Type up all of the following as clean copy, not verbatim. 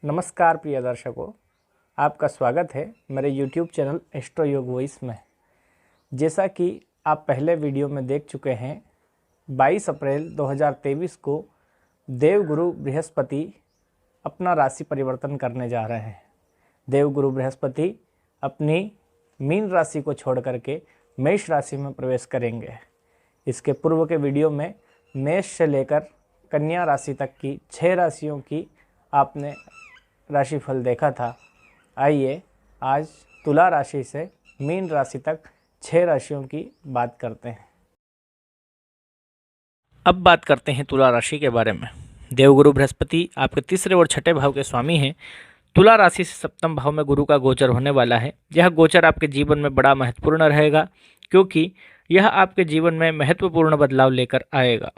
नमस्कार प्रिय दर्शकों, आपका स्वागत है मेरे YouTube चैनल एस्ट्रो योग वॉइस में। जैसा कि आप पहले वीडियो में देख चुके हैं, 22 अप्रैल 2023 को देवगुरु बृहस्पति अपना राशि परिवर्तन करने जा रहे हैं। देवगुरु बृहस्पति अपनी मीन राशि को छोड़ करके मेष राशि में प्रवेश करेंगे। इसके पूर्व के वीडियो में मेष से लेकर कन्या राशि तक की 6 राशियों की आपने राशिफल देखा था। आइए आज तुला राशि से मीन राशि तक 6 राशियों की बात करते हैं। अब बात करते हैं तुला राशि के बारे में। देवगुरु बृहस्पति आपके तीसरे और छठे भाव के स्वामी हैं। तुला राशि से सप्तम भाव में गुरु का गोचर होने वाला है। यह गोचर आपके जीवन में बड़ा महत्वपूर्ण रहेगा, क्योंकि यह आपके जीवन में महत्वपूर्ण बदलाव लेकर आएगा।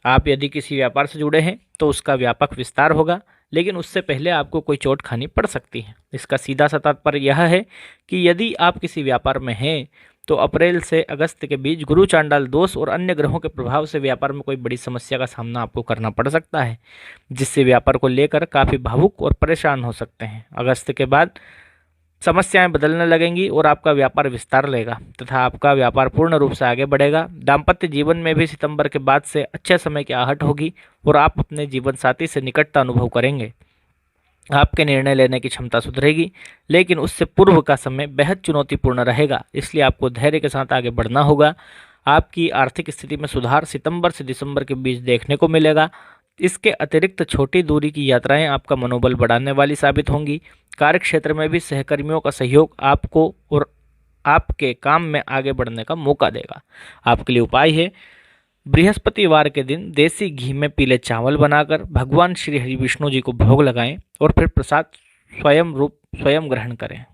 आप यदि किसी व्यापार से जुड़े हैं तो उसका व्यापक विस्तार होगा, लेकिन उससे पहले आपको कोई चोट खानी पड़ सकती है। इसका सीधा सा तात्पर्य यह है कि यदि आप किसी व्यापार में हैं तो अप्रैल से अगस्त के बीच गुरु चांडाल दोष और अन्य ग्रहों के प्रभाव से व्यापार में कोई बड़ी समस्या का सामना आपको करना पड़ सकता है, जिससे व्यापार को लेकर काफ़ी भावुक और परेशान हो सकते हैं। अगस्त के बाद समस्याएं बदलने लगेंगी और आपका व्यापार विस्तार लेगा तथा आपका व्यापार पूर्ण रूप से आगे बढ़ेगा। दाम्पत्य जीवन में भी सितंबर के बाद से अच्छे समय की आहट होगी और आप अपने जीवन साथी से निकटता अनुभव करेंगे। आपके निर्णय लेने की क्षमता सुधरेगी, लेकिन उससे पूर्व का समय बेहद चुनौतीपूर्ण रहेगा, इसलिए आपको धैर्य के साथ आगे बढ़ना होगा। आपकी आर्थिक स्थिति में सुधार सितंबर से दिसंबर के बीच देखने को मिलेगा। इसके अतिरिक्त छोटी दूरी की यात्राएं आपका मनोबल बढ़ाने वाली साबित होंगी। कार्य क्षेत्र में भी सहकर्मियों का सहयोग आपको और आपके काम में आगे बढ़ने का मौका देगा। आपके लिए उपाय है, बृहस्पतिवार के दिन देसी घी में पीले चावल बनाकर भगवान श्री हरि विष्णु जी को भोग लगाएं और फिर प्रसाद स्वयं ग्रहण करें।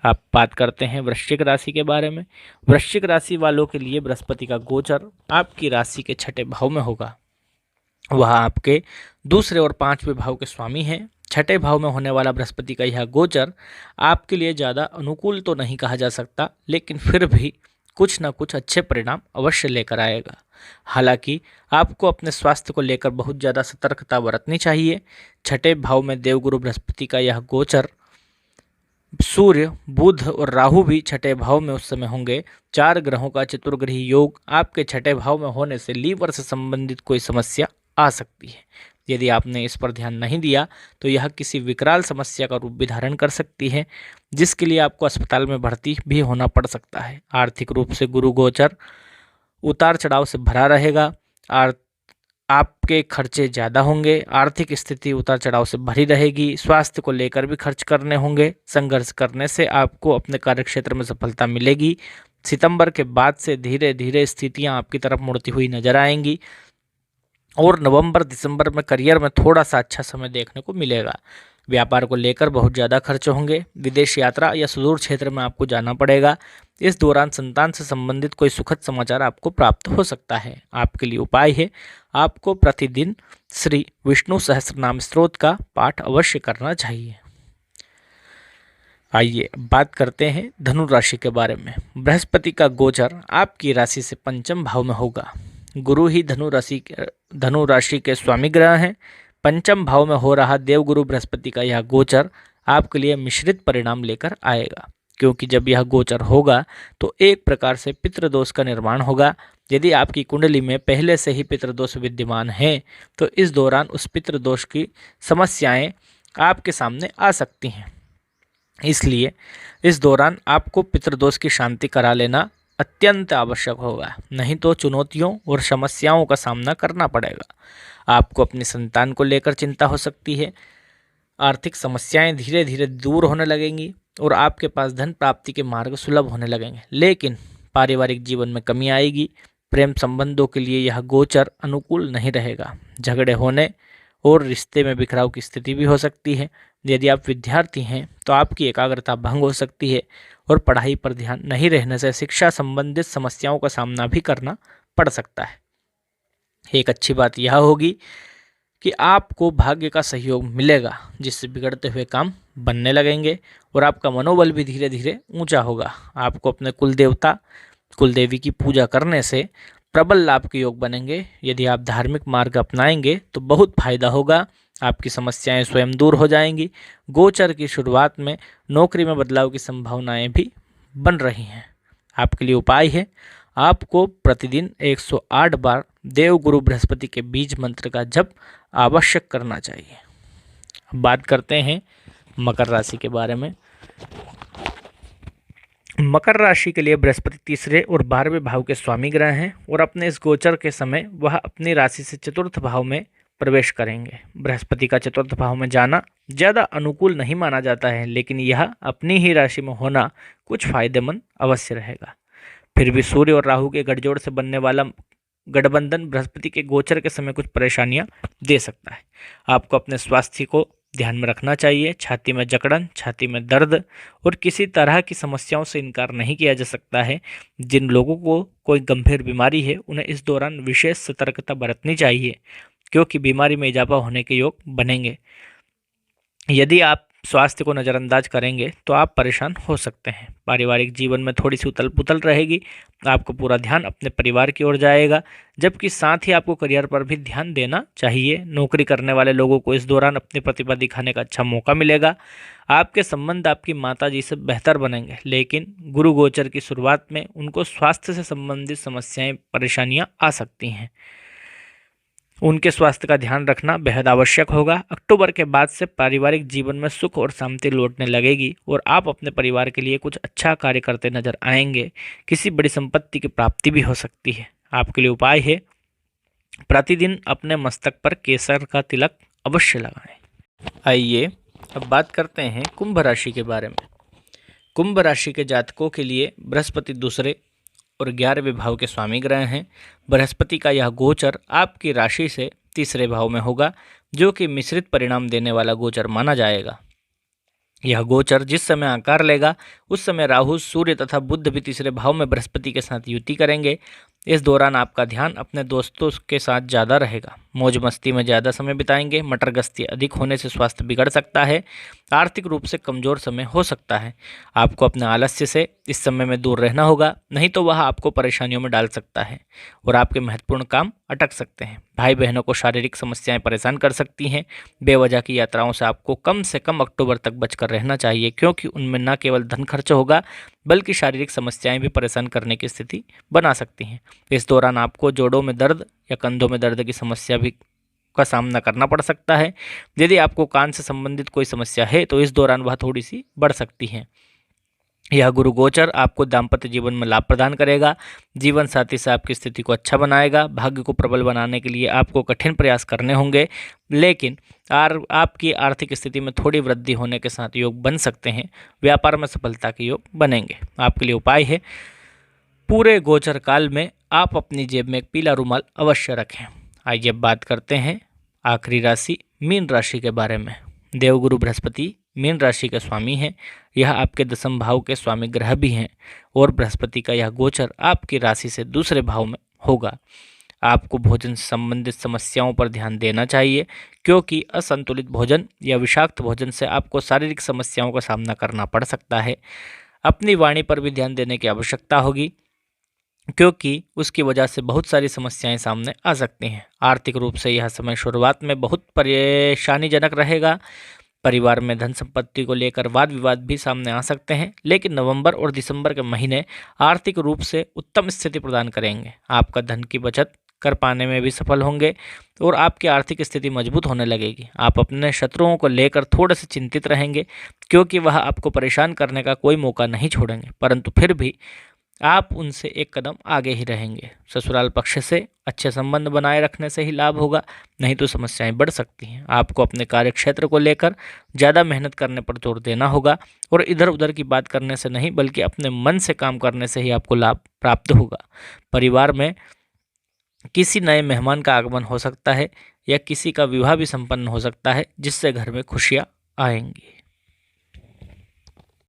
आप बात करते हैं वृश्चिक राशि के बारे में। वृश्चिक राशि वालों के लिए बृहस्पति का गोचर आपकी राशि के छठे भाव में होगा। वह आपके दूसरे और पांचवें भाव के स्वामी हैं। छठे भाव में होने वाला बृहस्पति का यह गोचर आपके लिए ज़्यादा अनुकूल तो नहीं कहा जा सकता, लेकिन फिर भी कुछ न कुछ अच्छे परिणाम अवश्य लेकर आएगा। हालांकि आपको अपने स्वास्थ्य को लेकर बहुत ज़्यादा सतर्कता बरतनी चाहिए। छठे भाव में देवगुरु बृहस्पति का यह गोचर, सूर्य, बुध और राहु भी छठे भाव में उस समय होंगे। 4 ग्रहों का चतुर्ग्रही योग आपके छठे भाव में होने से लीवर से संबंधित कोई समस्या आ सकती है। यदि आपने इस पर ध्यान नहीं दिया तो यह किसी विकराल समस्या का रूप भी धारण कर सकती है, जिसके लिए आपको अस्पताल में भर्ती भी होना पड़ सकता है। आर्थिक रूप से गुरु गोचर उतार चढ़ाव से भरा रहेगा। आपके खर्चे ज़्यादा होंगे। आर्थिक स्थिति उतार चढ़ाव से भरी रहेगी। स्वास्थ्य को लेकर भी खर्च करने होंगे। संघर्ष करने से आपको अपने कार्यक्षेत्र में सफलता मिलेगी। सितंबर के बाद से धीरे धीरे स्थितियां आपकी तरफ मुड़ती हुई नजर आएंगी और नवंबर दिसंबर में करियर में थोड़ा सा अच्छा समय देखने को मिलेगा। व्यापार को लेकर बहुत ज़्यादा खर्च होंगे। विदेश यात्रा या सुदूर क्षेत्र में आपको जाना पड़ेगा। इस दौरान संतान से संबंधित कोई सुखद समाचार आपको प्राप्त हो सकता है। आपके लिए उपाय है, आपको प्रतिदिन श्री विष्णु सहस्त्रनाम स्तोत्र का पाठ अवश्य करना चाहिए। आइए बात करते हैं धनु राशि के बारे में। बृहस्पति का गोचर आपकी राशि से पंचम भाव में होगा। गुरु ही धनु राशि के स्वामी ग्रह हैं। पंचम भाव में हो रहा देवगुरु बृहस्पति का यह गोचर आपके लिए मिश्रित परिणाम लेकर आएगा, क्योंकि जब यह गोचर होगा तो एक प्रकार से पितृदोष का निर्माण होगा। यदि आपकी कुंडली में पहले से ही पितृदोष विद्यमान है तो इस दौरान उस पितृदोष की समस्याएं आपके सामने आ सकती हैं। इसलिए इस दौरान आपको पितृदोष की शांति करा लेना अत्यंत आवश्यक होगा, नहीं तो चुनौतियों और समस्याओं का सामना करना पड़ेगा। आपको अपनी संतान को लेकर चिंता हो सकती है। आर्थिक समस्याएं धीरे धीरे दूर होने लगेंगी और आपके पास धन प्राप्ति के मार्ग सुलभ होने लगेंगे, लेकिन पारिवारिक जीवन में कमी आएगी। प्रेम संबंधों के लिए यह गोचर अनुकूल नहीं रहेगा। झगड़े होने और रिश्ते में बिखराव की स्थिति भी हो सकती है। यदि आप विद्यार्थी हैं तो आपकी एकाग्रता भंग हो सकती है और पढ़ाई पर ध्यान नहीं रहने से शिक्षा संबंधित समस्याओं का सामना भी करना पड़ सकता है। एक अच्छी बात यह होगी कि आपको भाग्य का सहयोग मिलेगा, जिससे बिगड़ते हुए काम बनने लगेंगे और आपका मनोबल भी धीरे धीरे ऊंचा होगा। आपको अपने कुलदेवी की पूजा करने से प्रबल लाभ के योग बनेंगे। यदि आप धार्मिक मार्ग अपनाएंगे तो बहुत फायदा होगा। आपकी समस्याएं स्वयं दूर हो जाएंगी। गोचर की शुरुआत में नौकरी में बदलाव की संभावनाएं भी बन रही हैं। आपके लिए उपाय है, आपको प्रतिदिन 108 बार देवगुरु बृहस्पति के बीज मंत्र का जप आवश्यक करना चाहिए। अब बात करते हैं मकर राशि के बारे में। मकर राशि के लिए बृहस्पति तीसरे और 12वें भाव के स्वामी ग्रह हैं और अपने इस गोचर के समय वह अपनी राशि से चतुर्थ भाव में प्रवेश करेंगे। बृहस्पति का चतुर्थ भाव में जाना ज़्यादा अनुकूल नहीं माना जाता है, लेकिन यह अपनी ही राशि में होना कुछ फायदेमंद अवश्य रहेगा। फिर भी सूर्य और राहु के गठजोड़ से बनने वाला गठबंधन बृहस्पति के गोचर के समय कुछ परेशानियां दे सकता है। आपको अपने स्वास्थ्य को ध्यान में रखना चाहिए। छाती में जकड़न, छाती में दर्द और किसी तरह की समस्याओं से इनकार नहीं किया जा सकता है। जिन लोगों को कोई गंभीर बीमारी है उन्हें इस दौरान विशेष सतर्कता बरतनी चाहिए, क्योंकि बीमारी में इजाफा होने के योग बनेंगे। यदि आप स्वास्थ्य को नज़रअंदाज करेंगे तो आप परेशान हो सकते हैं। पारिवारिक जीवन में थोड़ी सी उथल पुथल रहेगी। आपको पूरा ध्यान अपने परिवार की ओर जाएगा, जबकि साथ ही आपको करियर पर भी ध्यान देना चाहिए। नौकरी करने वाले लोगों को इस दौरान अपनी प्रतिभा दिखाने का अच्छा मौका मिलेगा। आपके संबंध आपकी माता जी से बेहतर बनेंगे, लेकिन गुरु गोचर की शुरुआत में उनको स्वास्थ्य से संबंधित समस्याएं, परेशानियां आ सकती हैं। उनके स्वास्थ्य का ध्यान रखना बेहद आवश्यक होगा। अक्टूबर के बाद से पारिवारिक जीवन में सुख और शांति लौटने लगेगी और आप अपने परिवार के लिए कुछ अच्छा कार्य करते नजर आएंगे। किसी बड़ी संपत्ति की प्राप्ति भी हो सकती है। आपके लिए उपाय है, प्रतिदिन अपने मस्तक पर केसर का तिलक अवश्य लगाएं। आइए अब बात करते हैं कुंभ राशि के बारे में। कुंभ राशि के जातकों के लिए बृहस्पति दूसरे और 11वें भाव के स्वामी ग्रह हैं। बृहस्पति का यह गोचर आपकी राशि से तीसरे भाव में होगा, जो कि मिश्रित परिणाम देने वाला गोचर माना जाएगा। यह गोचर जिस समय आकार लेगा उस समय राहु, सूर्य तथा बुध भी तीसरे भाव में बृहस्पति के साथ युति करेंगे। इस दौरान आपका ध्यान अपने दोस्तों के साथ ज़्यादा रहेगा। मौज मस्ती में ज़्यादा समय बिताएंगे। मटर गश्ती अधिक होने से स्वास्थ्य बिगड़ सकता है। आर्थिक रूप से कमज़ोर समय हो सकता है। आपको अपने आलस्य से इस समय में दूर रहना होगा, नहीं तो वह आपको परेशानियों में डाल सकता है और आपके महत्वपूर्ण काम अटक सकते हैं। भाई बहनों को शारीरिक समस्याएं परेशान कर सकती हैं। बेवजह की यात्राओं से आपको कम से कम अक्टूबर तक बचकर रहना चाहिए, क्योंकि उनमें न केवल धन खर्च होगा बल्कि शारीरिक समस्याएं भी परेशान करने की स्थिति बना सकती हैं। इस दौरान आपको जोड़ों में दर्द या कंधों में दर्द की समस्या भी का सामना करना पड़ सकता है। यदि आपको कान से संबंधित कोई समस्या है तो इस दौरान वह थोड़ी सी बढ़ सकती है। यह गुरु गोचर आपको दाम्पत्य जीवन में लाभ प्रदान करेगा। जीवन साथी से आपकी स्थिति को अच्छा बनाएगा। भाग्य को प्रबल बनाने के लिए आपको कठिन प्रयास करने होंगे, लेकिन आपकी आर्थिक स्थिति में थोड़ी वृद्धि होने के साथ योग बन सकते हैं। व्यापार में सफलता के योग बनेंगे। आपके लिए उपाय है, पूरे गोचर काल में आप अपनी जेब में एक पीला रुमाल अवश्य रखें। आइए अब बात करते हैं आखिरी राशि मीन राशि के बारे में। देवगुरु बृहस्पति मीन राशि के स्वामी हैं। यह आपके दसम भाव के स्वामी ग्रह भी हैं और बृहस्पति का यह गोचर आपकी राशि से दूसरे भाव में होगा। आपको भोजन से संबंधित समस्याओं पर ध्यान देना चाहिए, क्योंकि असंतुलित भोजन या विषाक्त भोजन से आपको शारीरिक समस्याओं का सामना करना पड़ सकता है। अपनी वाणी पर भी ध्यान देने की आवश्यकता होगी, क्योंकि उसकी वजह से बहुत सारी समस्याएं सामने आ सकती हैं। आर्थिक रूप से यह समय शुरुआत में बहुत परेशानीजनक रहेगा। परिवार में धन संपत्ति को लेकर वाद विवाद भी सामने आ सकते हैं, लेकिन नवंबर और दिसंबर के महीने आर्थिक रूप से उत्तम स्थिति प्रदान करेंगे। आपका धन की बचत कर पाने में भी सफल होंगे और आपकी आर्थिक स्थिति मजबूत होने लगेगी। आप अपने शत्रुओं को लेकर थोड़े से चिंतित रहेंगे, क्योंकि वह आपको परेशान करने का कोई मौका नहीं छोड़ेंगे, परंतु फिर भी आप उनसे एक कदम आगे ही रहेंगे। ससुराल पक्ष से अच्छे संबंध बनाए रखने से ही लाभ होगा, नहीं तो समस्याएं बढ़ सकती हैं। आपको अपने कार्य क्षेत्र को लेकर ज़्यादा मेहनत करने पर जोर देना होगा और इधर उधर की बात करने से नहीं, बल्कि अपने मन से काम करने से ही आपको लाभ प्राप्त होगा। परिवार में किसी नए मेहमान का आगमन हो सकता है या किसी का विवाह भी संपन्न हो सकता है, जिससे घर में खुशियाँ आएंगी।